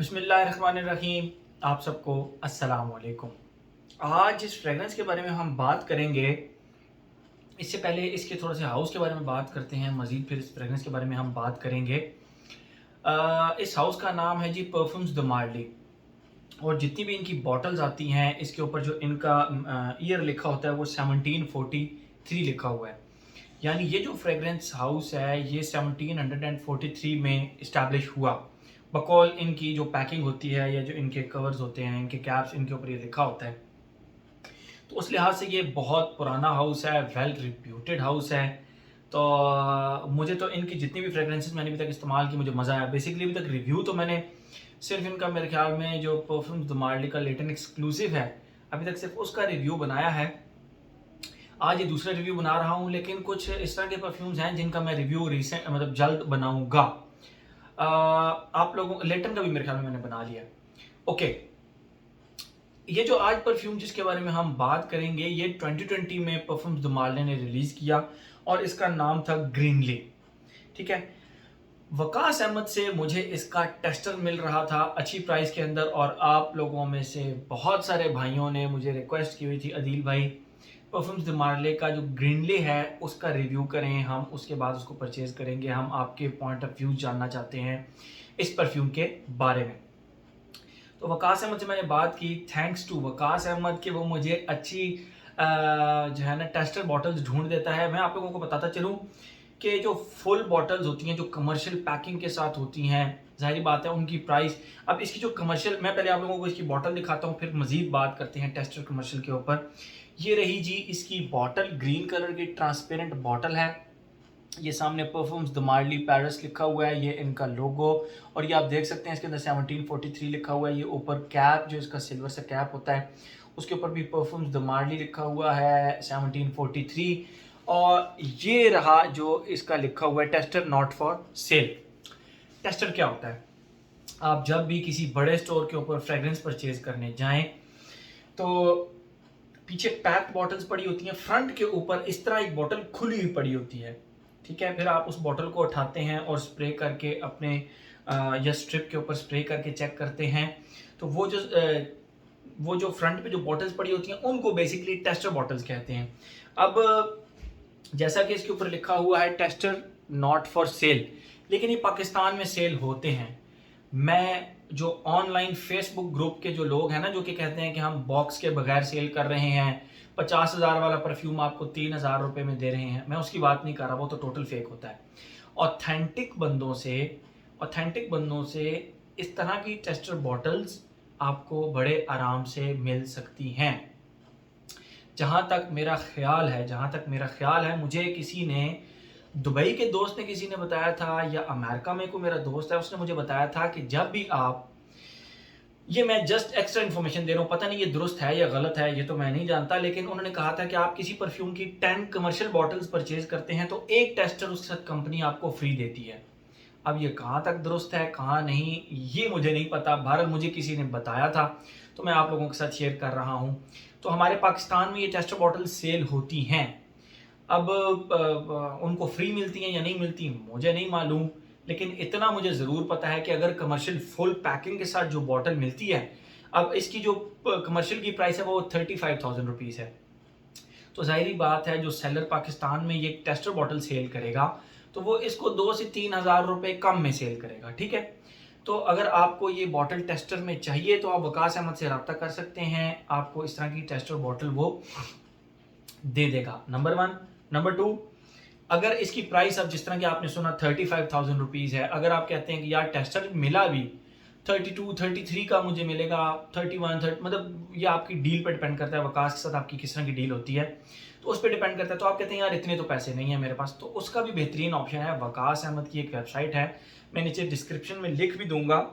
बिस्मिल्लाहिर्रहमानिर्रहीम। आप सबको अस्सलाम वालेकुम। आज जिस फ्रेगरेंस के बारे में हम बात करेंगे, इससे पहले इसके थोड़ा से हाउस के बारे में बात करते हैं, मज़ीद फिर इस फ्रेगरेंस के बारे में हम बात करेंगे। इस हाउस का नाम है जी परफ्यूम्स द मार्ली। और जितनी भी इनकी बॉटल्स आती हैं, इसके ऊपर जो इनका ईयर लिखा होता है वो 1743 लिखा हुआ है। यानी ये जो फ्रेगरेंस हाउस है ये 1743 में इस्टेब्लिश हुआ। बकौल इनकी जो पैकिंग होती है या जो इनके कवर्स होते हैं, इनके कैप्स, इनके ऊपर ये लिखा होता है। तो उस लिहाज से ये बहुत पुराना हाउस है, वेल रिप्यूटेड हाउस है। तो मुझे तो इनकी जितनी भी फ्रेगरेंसेस मैंने अभी तक इस्तेमाल की, मुझे मज़ा आया। बेसिकली अभी तक रिव्यू तो मैंने सिर्फ इनका, मेरे ख्याल में जो परफ्यूम्स द मार्ली का लेटेन एक्सक्लूसिव है, अभी तक सिर्फ उसका रिव्यू बनाया है। आज ये दूसरा रिव्यू बना रहा हूँ, लेकिन कुछ इस तरह के परफ्यूम्स हैं जिनका मैं रिव्यू रिसेंट मतलब जल्द बनाऊंगा। आप लोगों लेटन का भी मेरे ख्याल में मैंने बना लिया। ओके, ये जो आज परफ्यूम जिसके बारे में हम बात करेंगे, ये 2020 में परफ्यूम्स द मार्ली ने रिलीज किया और इसका नाम था ग्रीनली। ठीक है, वकास अहमद से मुझे इसका टेस्टर मिल रहा था अच्छी प्राइस के अंदर, और आप लोगों में से बहुत सारे भाइयों ने मुझे रिक्वेस्ट की हुई थी, अदील भाई परफ्यूम्स द मार्ले का जो ग्रीनली है उसका रिव्यू करें, हम उसके बाद उसको परचेज करेंगे, हम आपके पॉइंट ऑफ व्यू जानना चाहते हैं इस परफ्यूम के बारे में। तो वकास अहमद से मैंने बात की, थैंक्स टू वकास अहमद कि वो मुझे अच्छी जो है ना टेस्टर बॉटल्स ढूंढ देता है। मैं आप लोगों को बताता चलूँ कि जो फुल बॉटल्स होती हैं, जो कमर्शियल पैकिंग के साथ होती हैं, ज़ाहिर बात है उनकी प्राइस। अब इसकी जो कमर्शियल, मैं पहले आप लोगों को इसकी बॉटल दिखाता हूँ, फिर मज़ीद बात करते हैं टेस्टर कमर्शियल के ऊपर। ये रही जी इसकी बॉटल, ग्रीन कलर की ट्रांसपेरेंट बॉटल है। ये सामने परफ्यूम्स द मार्ली पेरिस लिखा हुआ है, ये इनका लोगो, और ये आप देख सकते हैं इसके अंदर 1743 लिखा हुआ है। ये ऊपर कैप, जो इसका सिल्वर सा कैप होता है, उसके ऊपर भी परफ्यूम्स द मार्ली लिखा हुआ है 1743। और ये रहा जो इसका लिखा हुआ है tester not for sale. Tester क्या होता है? आप जब भी किसी बड़े स्टोर के ऊपर फ्रेग्रेंस परचेज करने जाएं, तो पीछे पैक बॉटल्स पड़ी होती हैं, फ्रंट के ऊपर इस तरह एक बॉटल खुली हुई पड़ी होती है। ठीक है, फिर आप उस बॉटल को उठाते हैं और स्प्रे करके अपने या स्ट्रिप के ऊपर स्प्रे करके चेक करते हैं। तो वो जो फ्रंट पे जो बॉटल्स पड़ी होती हैं उनको बेसिकली टेस्टर बॉटल्स कहते हैं। अब जैसा कि इसके ऊपर लिखा हुआ है टेस्टर नॉट फॉर सेल, लेकिन ये पाकिस्तान में सेल होते हैं। मैं जो ऑनलाइन फेसबुक ग्रुप के जो लोग हैं ना, जो कि कहते हैं कि हम बॉक्स के बगैर सेल कर रहे हैं, 50,000 वाला परफ्यूम आपको 3,000 रुपये में दे रहे हैं, मैं उसकी बात नहीं कर रहा, वो तो टोटल फेक होता है। ऑथेंटिक बंदों से इस तरह की टेस्टर बॉटल्स आपको बड़े आराम से मिल सकती हैं। जहाँ तक मेरा ख्याल है, मुझे किसी ने, दुबई के दोस्त ने किसी ने बताया था, या अमेरिका में कोई मेरा दोस्त है उसने मुझे बताया था कि जब भी आप, ये मैं जस्ट एक्स्ट्रा इन्फॉर्मेशन दे रहा हूँ, पता नहीं ये दुरुस्त है या गलत है, ये तो मैं नहीं जानता, लेकिन उन्होंने कहा था कि आप किसी परफ्यूम की 10 कमर्शियल बॉटल्स परचेज करते हैं तो एक टेस्टर उस कंपनी आपको फ्री देती है। अब ये कहाँ तक दुरुस्त है कहाँ नहीं, ये मुझे नहीं पता, बहरहाल मुझे किसी ने बताया था, तो मैं आप लोगों के साथ शेयर कर रहा हूँ। तो हमारे पाकिस्तान में ये टेस्टर बॉटल सेल होती हैं। अब उनको फ्री मिलती हैं या नहीं मिलती मुझे नहीं मालूम, लेकिन इतना मुझे ज़रूर पता है कि अगर कमर्शियल फुल पैकिंग के साथ जो बॉटल मिलती है, अब इसकी जो कमर्शियल की प्राइस है वो 35,000 रुपीज़ है। तो ज़ाहिरी बात है, जो सेलर पाकिस्तान में ये टेस्टर बॉटल सेल करेगा तो वो इसको 2 से 3,000 रुपये कम में सेल करेगा। ठीक है, तो अगर आपको ये बॉटल टेस्टर में चाहिए तो आप वकास अहमद से रब्ता कर सकते हैं, आपको इस तरह की टेस्टर बॉटल वो दे देगा। नंबर 1। नंबर 2, अगर इसकी प्राइस, अब जिस तरह की आपने सुना 35,000 रुपीज़ है, अगर आप कहते हैं कि यार टेस्टर मिला भी 32 33 का मुझे मिलेगा, 31 30, मतलब ये आपकी डील पर डिपेंड करता है, वकास के साथ आपकी किस तरह की डील होती है, तो उस पर डिपेंड करता है। तो आप कहते हैं यार इतने तो पैसे नहीं है मेरे पास, तो उसका भी बेहतरीन ऑप्शन है, वकास अहमद की एक वेबसाइट है, मैं नीचे डिस्क्रिप्शन में लिख भी दूंगा,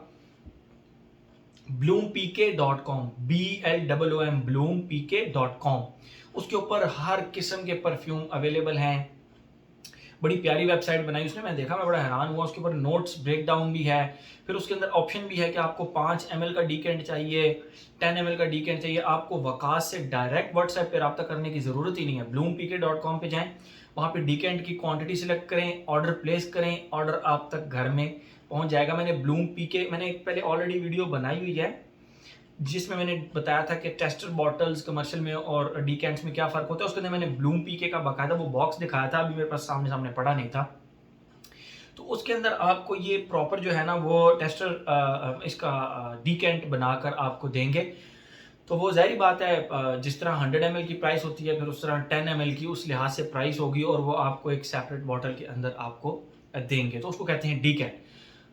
bloompk.com, BLOOM, bloompk.com। उसके ऊपर हर किस्म के परफ्यूम अवेलेबल हैं। बड़ी प्यारी वेबसाइट बनाई उसने, मैं देखा, मैं बड़ा हैरान हुआ। उसके ऊपर नोट्स ब्रेकडाउन भी है, फिर उसके अंदर ऑप्शन भी है कि आपको 5 ml का डीकेंट चाहिए, 10 ml का डीकेंट चाहिए। आपको वकास से डायरेक्ट व्हाट्सएप पे रब्ता करने की ज़रूरत ही नहीं है। bloompk.com पे जाएँ, वहाँ पे डीकेंट की क्वांटिटी सिलेक्ट करें, ऑर्डर प्लेस करें, ऑर्डर आप तक घर में पहुंच जाएगा। मैंने ब्लूम पीके मैंने एक पहले ऑलरेडी वीडियो बनाई हुई है जिसमें मैंने बताया था कि टेस्टर बॉटल्स कमर्शियल में और डीकेंट्स में क्या फ़र्क होता है। उसके अंदर मैंने ब्लूम पीके का बाकायदा वो बॉक्स दिखाया था, अभी मेरे पास सामने पड़ा नहीं था। तो उसके अंदर आपको ये प्रॉपर जो है ना वो टेस्टर इसका डीकेंट बनाकर आपको देंगे। तो वो ज़ाहिर बात है जिस तरह 100 ml की प्राइस होती है, फिर उस तरह 10 ml की उस लिहाज से प्राइस होगी और वो आपको एक सेपरेट बॉटल के अंदर आपको देंगे। तो उसको कहते हैं डीकेंट।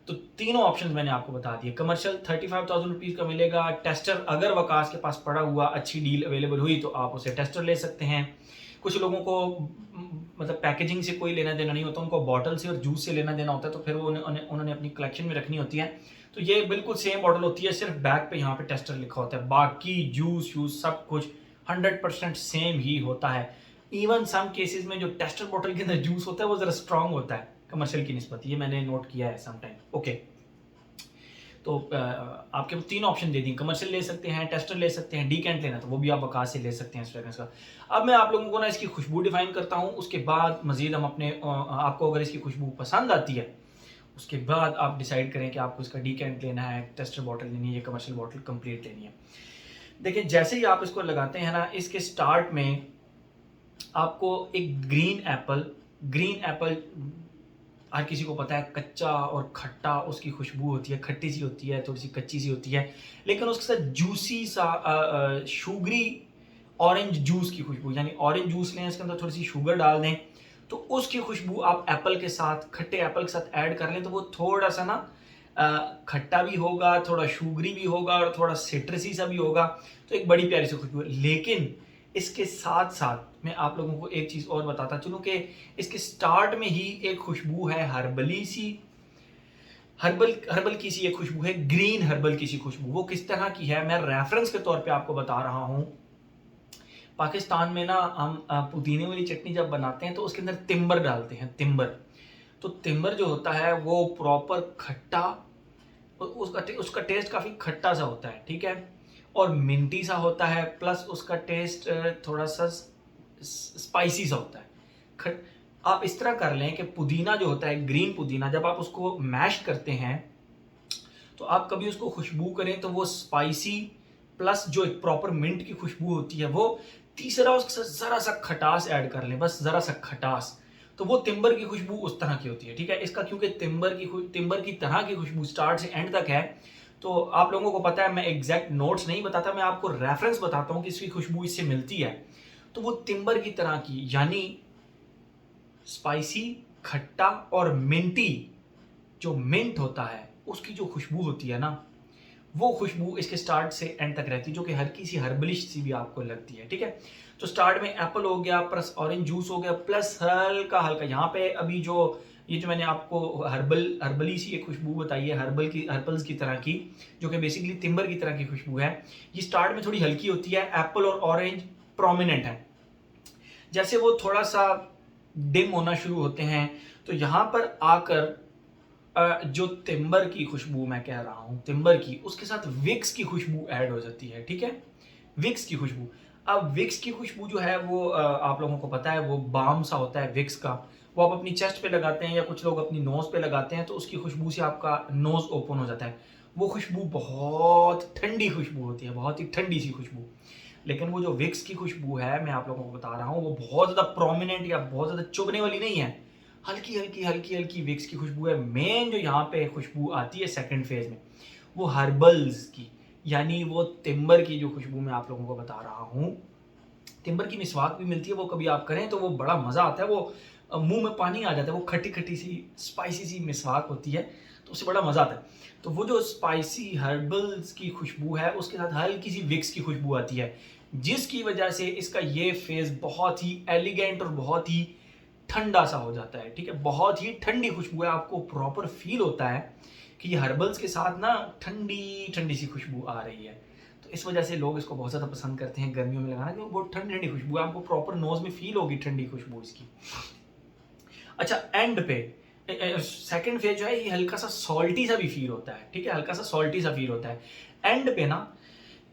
तो तीनों ऑप्शन मैंने आपको बता दिए। कमर्शियल 35,000 रुपीज़ का मिलेगा। टेस्टर अगर वकास के पास पड़ा हुआ अच्छी डील अवेलेबल हुई तो आप उसे टेस्टर ले सकते हैं। कुछ लोगों को मतलब पैकेजिंग से कोई लेना देना नहीं होता, उनको बॉटल से और जूस से लेना देना होता है, तो फिर वो उन्होंने अपनी कलेक्शन में रखनी होती है। तो ये बिल्कुल सेम बॉटल होती है, सिर्फ बैक पे यहाँ पे टेस्टर लिखा होता है, बाकी जूस यूस सब कुछ 100% सेम ही होता है। इवन सम केसेस में जो टेस्टर बॉटल के अंदर जूस होता है वो ज़रा स्ट्रांग होता है कमर्शियल की निस्बत, ये मैंने नोट किया है सम टाइम। ओके, तो आपके तीन ऑप्शन दे दी, कमर्शियल ले सकते हैं, टेस्टर ले सकते हैं, डीकेंट लेना तो वो भी आप वकास से ले सकते हैं इस फ्रेग्रेंस का। अब मैं आप लोगों को ना इसकी खुशबू डिफाइन करता हूँ, उसके बाद मजीद हम अपने आपको अगर इसकी खुशबू पसंद आती है उसके बाद आप डिसाइड करें कि आपको इसका डीकेंट लेना है, टेस्टर बॉटल लेनी है या कमर्शियल बॉटल कंप्लीट लेनी है। देखिए जैसे ही आप इसको लगाते हैं ना, इसके स्टार्ट में आपको एक ग्रीन एप्पल हर किसी को पता है कच्चा और खट्टा उसकी खुशबू होती है, खट्टी सी होती है, थोड़ी सी कच्ची सी होती है, लेकिन उसके साथ जूसी सा शुगरी ऑरेंज जूस की खुशबू, यानी ऑरेंज जूस लें, इसके अंदर थोड़ी सी शुगर डाल दें तो उसकी खुशबू आप एप्पल के साथ, खट्टे एप्पल के साथ ऐड कर लें तो वो थोड़ा सा ना खट्टा भी होगा, थोड़ा शुगरी भी होगा और थोड़ा सिट्रसी सा भी होगा, तो एक बड़ी प्यारी सी खुशबू है। लेकिन इसके साथ साथ मैं आप लोगों को एक चीज़ और बताता चलूँ कि इसके स्टार्ट में ही एक खुशबू है हर्बल की सी एक खुशबू है, ग्रीन हर्बल की सी खुशबू। वो किस तरह की है मैं रेफरेंस के तौर पे आपको बता रहा हूँ। पाकिस्तान में ना हम पुदीने वाली चटनी जब बनाते हैं तो उसके अंदर तिम्बर डालते हैं, तिम्बर। तो तिम्बर जो होता है वो प्रॉपर खट्टा, उसका टेस्ट काफ़ी खट्टा सा होता है, ठीक है, और मिंटी सा होता है, प्लस उसका टेस्ट थोड़ा सा स्पाइसी सा होता है। आप इस तरह कर लें कि पुदीना जो होता है, ग्रीन पुदीना, जब आप उसको मैश करते हैं तो आप कभी उसको खुशबू करें तो वो स्पाइसी प्लस जो एक प्रॉपर मिंट की खुशबू होती है वो, तीसरा उसके साथ ज़रा सा खटास ऐड कर लें, बस ज़रा सा खटास, तो वो तिम्बर की खुशबू उस तरह की होती है, ठीक है। इसका क्योंकि तिम्बर की तरह की खुशबू स्टार्ट से एंड तक है, तो आप लोगों को पता है मैं एग्जैक्ट नोट्स नहीं बताता, मैं आपको रेफरेंस बताता हूँ कि इसकी खुशबू इससे मिलती है। तो वो तिम्बर की तरह की, यानी स्पाइसी, खट्टा और मिंटी, जो मिंट होता है उसकी जो खुशबू होती है ना, वो खुशबू इसके स्टार्ट से एंड तक रहती है, जो कि हल्की सी हर्बलिश सी भी आपको लगती है, ठीक है। तो स्टार्ट में एप्पल हो गया, प्लस ऑरेंज जूस हो गया, प्लस हल्का हल्का यहाँ पे अभी जो ये जो मैंने आपको हर्बली सी एक खुशबू बताई है, हर्बल्स की तरह की, जो कि बेसिकली तिम्बर की तरह की खुशबू है, ये स्टार्ट में थोड़ी हल्की होती है, एप्पल और ऑरेंज प्रोमिनेंट है। जैसे वो थोड़ा सा डिम होना शुरू होते हैं तो यहाँ पर आकर जो तिम्बर की खुशबू मैं कह रहा हूँ, तिम्बर की, उसके साथ विक्स की खुशबू ऐड हो जाती है, ठीक है, विक्स की खुशबू। अब विक्स की खुशबू जो है वो आप लोगों को पता है वो बाम सा होता है विक्स का, वो आप अपनी चेस्ट पे लगाते हैं या कुछ लोग अपनी नोज़ पे लगाते हैं तो उसकी खुशबू से आपका नोज़ ओपन हो जाता है। वो खुशबू बहुत ठंडी खुशबू होती है, बहुत ही ठंडी सी खुशबू। लेकिन वो जो विक्स की खुशबू है मैं आप लोगों को बता रहा हूँ वो बहुत ज़्यादा प्रोमिनेंट या बहुत ज़्यादा चुभने वाली नहीं है, हल्की विक्स की खुशबू है। मेन जो यहाँ पे खुशबू आती है सेकंड फेज में वो हर्बल्स की, यानी वो तिम्बर की जो खुशबू मैं आप लोगों को बता रहा हूँ। तिम्बर की मिसवाक भी मिलती है, वो कभी आप करें तो वो बड़ा मज़ा आता है, वो मुंह में पानी आ जाता है, वो खट्टी सी स्पाइसी सी मिसवाक होती है तो उससे बड़ा मज़ा आता है। तो वो जो स्पाइसी हर्बल्स की खुशबू है उसके साथ हल्की सी विक्स की खुशबू आती है, जिसकी वजह से इसका ये फेज बहुत ही एलिगेंट और बहुत ही ठंडा सा हो जाता है, ठीक है, बहुत ही ठंडी खुशबू है, आपको प्रॉपर फील होता है कि ये हर्बल्स के साथ ना ठंडी सी खुशबू आ रही है। तो इस वजह से लोग इसको बहुत ज़्यादा पसंद करते हैं गर्मियों में लगाना, क्योंकि बहुत ठंडी खुशबू है, आपको प्रॉपर नोज में फील होगी ठंडी खुशबू इसकी। अच्छा, एंड पे सेकंड फेज जो है ये हल्का सा सॉल्टी सा भी फील होता है, ठीक है, हल्का सा सॉल्टी सा फील होता है एंड पे ना।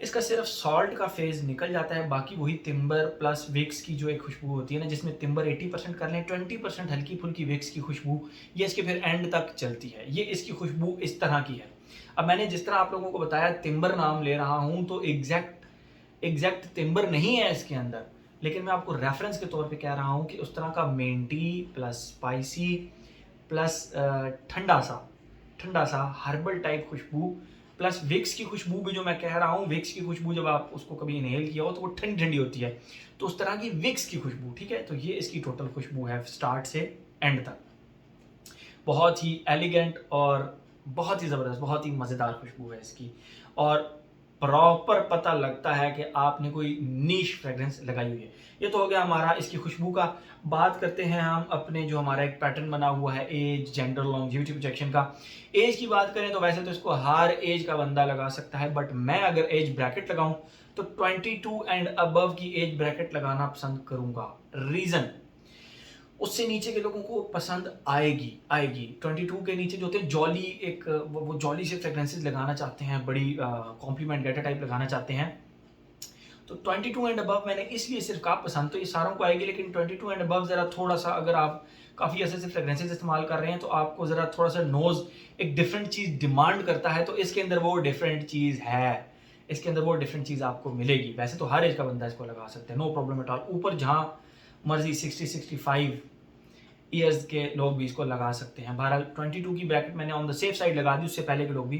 इसका सिर्फ सॉल्ट का फेज निकल जाता है, बाकी वही टिम्बर प्लस विक्स की जो एक खुशबू होती है ना, जिसमें टिम्बर 80% कर लें, 20% हल्की फुल्की विक्स की खुशबू, ये इसके फिर एंड तक चलती है। ये इसकी खुशबू इस तरह की है। अब मैंने जिस तरह आप लोगों को बताया टिम्बर नाम ले रहा हूँ, तो एग्जैक्ट टिम्बर नहीं है इसके अंदर, लेकिन मैं आपको रेफरेंस के तौर पे कह रहा हूँ कि उस तरह का मेंटी प्लस स्पाइसी प्लस ठंडा सा हर्बल टाइप खुशबू प्लस विक्स की खुशबू भी जो मैं कह रहा हूँ, विक्स की खुशबू जब आप उसको कभी इनहेल किया हो तो वो ठंडी ठंडी होती है, तो उस तरह की विक्स की खुशबू, ठीक है। तो ये इसकी टोटल खुशबू है स्टार्ट से एंड तक। बहुत ही एलिगेंट और बहुत ही ज़बरदस्त, बहुत ही मज़ेदार खुशबू है इसकी, और प्रॉपर पता लगता है कि आपने कोई नीश फ्रेग्रेंस लगाई हुई है। ये तो हो गया हमारा इसकी खुशबू का। बात करते हैं हम अपने जो हमारा एक पैटर्न बना हुआ है एज, जेंडर, लॉन्जेविटी प्रोजेक्शन का। एज की बात करें तो वैसे तो इसको हर एज का बंदा लगा सकता है, बट मैं अगर एज ब्रैकेट लगाऊं तो 22 एंड अबव की एज ब्रैकेट लगाना पसंद करूंगा। रीज़न, उससे नीचे के लोगों को पसंद आएगी 22 के नीचे जो होते हैं जॉली, एक वो जॉली से फ्रेग्रेंसेस लगाना चाहते हैं, बड़ी कॉम्प्लीमेंट गेटर टाइप लगाना चाहते हैं। तो 22 एंड अबव मैंने इसलिए सिर्फ कहा, पसंद तो ये सारों को आएगी, लेकिन 22 एंड अबव ज़रा थोड़ा सा, अगर आप काफ़ी ऐसे फ्रेग्रेंसेस इस्तेमाल कर रहे हैं तो आपको ज़रा थोड़ा सा नोज़ एक डिफरेंट चीज़ डिमांड करता है, तो इसके अंदर वो डिफरेंट चीज़ है, इसके अंदर वो डिफरेंट चीज़ आपको मिलेगी। वैसे तो हर एज का बंदा इसको लगा सकते हैं, नो प्रॉब्लम एट ऑल। ऊपर जहाँ मर्जी 60-65 ईयर्स के लोग भी इसको लगा सकते हैं। बहरहाल 22 की ब्रैकेट मैंने ऑन द सेफ साइड लगा दी, उससे पहले के लोग भी,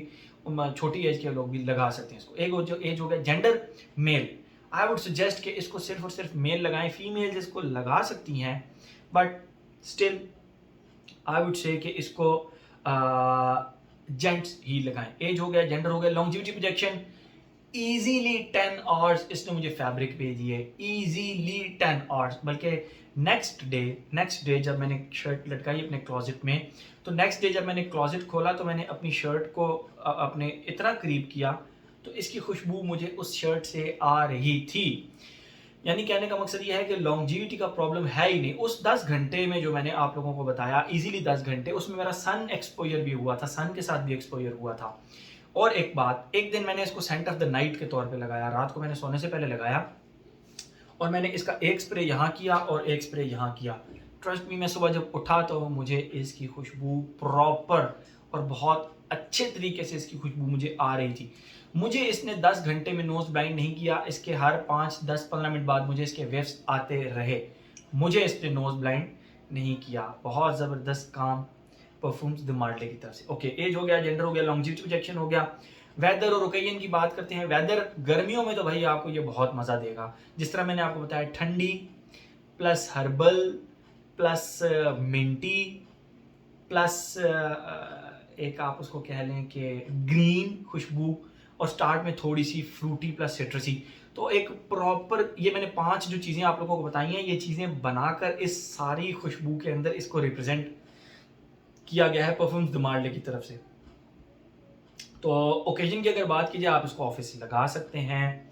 छोटी एज के लोग भी लगा सकते हैं इसको। एक जो एज हो गया gender male, I would suggest कि इसको सिर्फ और सिर्फ मेल लगाएं, फीमेल्स इसको लगा सकती हैं, but still I would say कि इसको जेंट्स ही लगाएं। एज हो गया, जेंडर हो गया, लॉन्जेविटी प्रोजेक्शन इजीली 10 आवर्स इसने मुझे फैब्रिक भेज दिए, इजीली 10 आवर्स। बल्कि नेक्स्ट डे जब मैंने शर्ट लटकाई अपने क्लोजेट में, तो नेक्स्ट डे जब मैंने क्लोजेट खोला तो मैंने अपनी शर्ट को अपने इतना करीब किया तो इसकी खुशबू मुझे उस शर्ट से आ रही थी। यानी कहने का मकसद ये है कि लॉन्जिविटी का प्रॉब्लम है ही नहीं। उस 10 घंटे में जो मैंने आप लोगों को बताया, इजीली 10 घंटे, उसमें मेरा सन एक्सपोजर भी हुआ था, सन के साथ भी एक्सपोजर हुआ था। और एक बात, एक दिन मैंने इसको सेंट ऑफ द नाइट के तौर पे लगाया, रात को मैंने सोने से पहले लगाया, और मैंने इसका एक स्प्रे यहाँ किया और एक स्प्रे यहाँ किया। ट्रस्ट मी, मैं सुबह जब उठा तो मुझे इसकी खुशबू प्रॉपर और बहुत अच्छे तरीके से इसकी खुशबू मुझे आ रही थी। मुझे इसने 10 घंटे में नोज ब्लाइंड नहीं किया, इसके हर 5, 10, 15 मिनट बाद मुझे इसके वेव्स आते रहे, मुझे इसने नोज ब्लाइंड नहीं किया। बहुत ज़बरदस्त काम परफ्यूम्स द मार्ले की तरफ से। ओके, एज हो गया, जेंडर हो गया, लॉन्जिविटी प्रोजेक्शन हो गया। वेदर और ओकेजन की बात करते हैं। वेदर, गर्मियों में तो भाई आपको ये बहुत मज़ा देगा, जिस तरह मैंने आपको बताया, ठंडी plus herbal plus Minty plus एक आप उसको कह लें कि ग्रीन खुशबू, और स्टार्ट में थोड़ी सी फ्रूटी प्लस सिट्रसी। तो एक प्रॉपर, ये मैंने 5 जो चीज़ें आप लोगों को बताई हैं, ये चीज़ें बनाकर इस सारी खुशबू के अंदर इसको रिप्रेजेंट किया गया है परफ्यूम्स द मार्ले की तरफ से। तो ओकेजन की अगर बात कीजिए, आप इसको ऑफिस से लगा सकते हैं।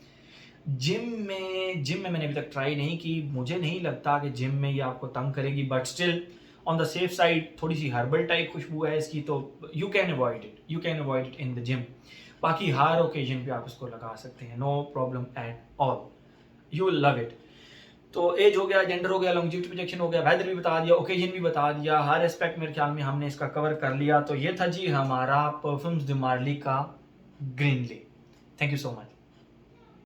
जिम में मैंने अभी तक ट्राई नहीं की, मुझे नहीं लगता कि जिम में ये आपको तंग करेगी, but still on the safe side थोड़ी सी हर्बल टाइप खुशबू है इसकी, तो you can avoid it in the gym. बाकी हर ओकेजन पे आप इसको लगा सकते हैं, no problem at all, you will love it. तो एज हो गया, जेंडर हो गया, लॉन्जिविटी प्रोजेक्शन हो गया, वेदर भी बता दिया, ओकेजन भी बता दिया, हर एस्पेक्ट मेरे ख्याल में हमने इसका कवर कर लिया। तो ये था जी हमारा परफ्यूम्स द मार्ली का Greenley. Thank you so much.